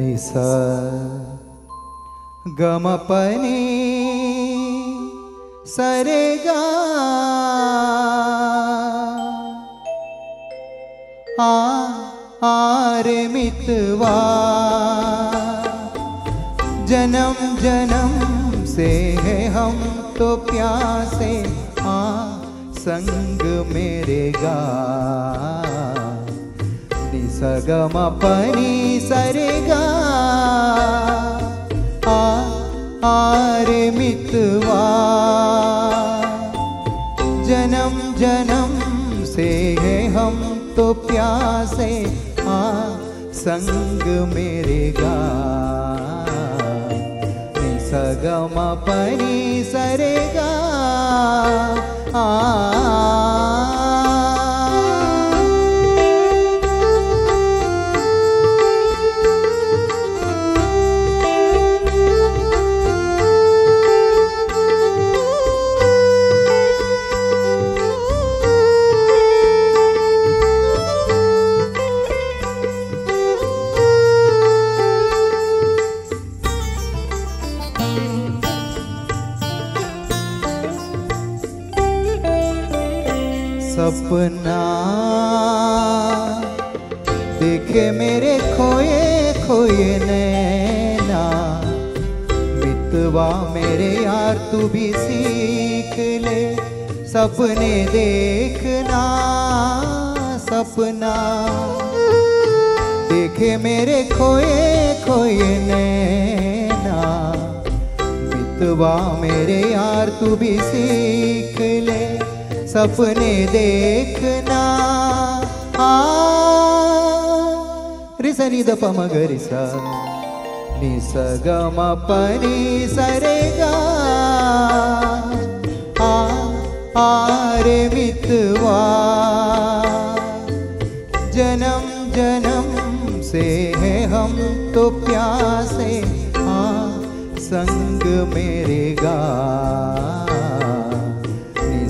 निसा गमपनी सरेगा आरे मितवा जन्म जन्म से है हम तो प्यासे संग मेरे गा निसगमपनी सरेगा आरे मितवा जन्म जन्म से है हम तो प्यासे संग मेरे गा निसगमपनी सरेगा सपना देखे मेरे खोए खोए नैना मितवा मेरे यार तू भी सीख ले सपने देखना सपना देखे मेरे खोए खोए नैना मितवा मेरे यार तू भी सीख ले सपने देखना रिसा नि द प म ग रि सा नि स ग म प नि स रे गा रे मितवा जन्म जन्म से है हम तो प्यासे संग मेरे गा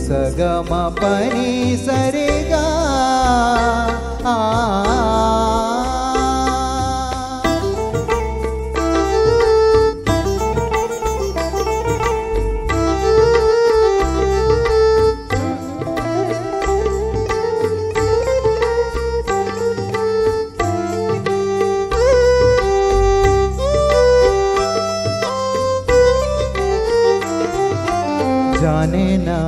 सगमपनी सरेगा जाने ना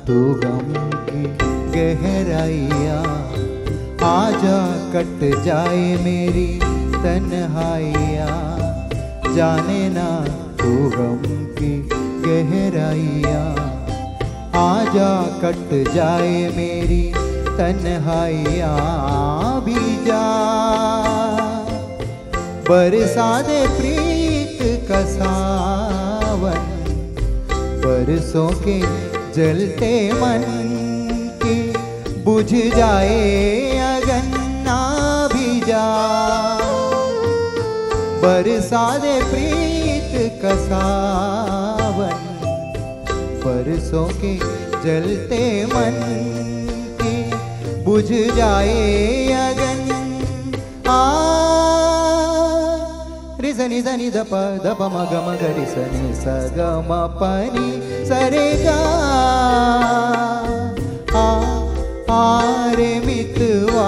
तू गम की गहराइया आजा कट जाए मेरी तन्हाइया जाने ना तू गम की गहराइया आजा कट जाए मेरी तन्हाइया भी जा बरसा दे प्रीत का सावन बरसों के जलते मन की बुझ जाए अगन ना भी जा बरसा दे प्रीत का सावन बरसों के जलते मन की बुझ जाए अगन रिसा नि सा नि द प म ग म ग रि सा नि सा ग म प नि स रे गा रे मितवा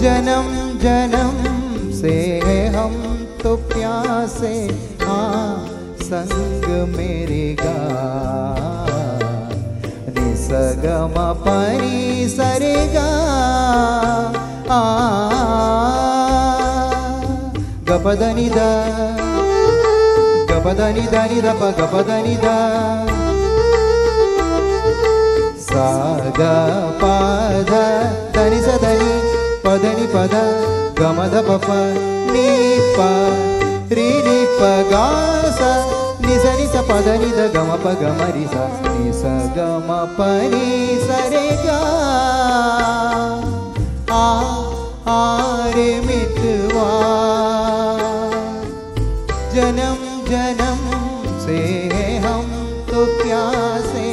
जन्म जन्म से है हम तो प्यासे संग मेरे गा नि स ग म प नि स रे गा गपदनि द गपदनि द नि द प गपदनि द सा ग प ध ध नि स ध नि प ध नि प ध ग म ध प प नि प रि नि प ग स नि स नि स प ध नि द ग म प ग म रि सा नि स ग म प नि स रे गा रे मितवा जन्म जन्म से हम तो प्यासे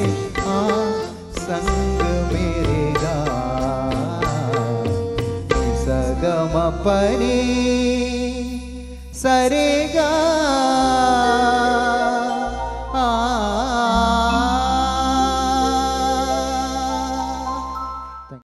संग मेरे गा सगमा పని సరిగా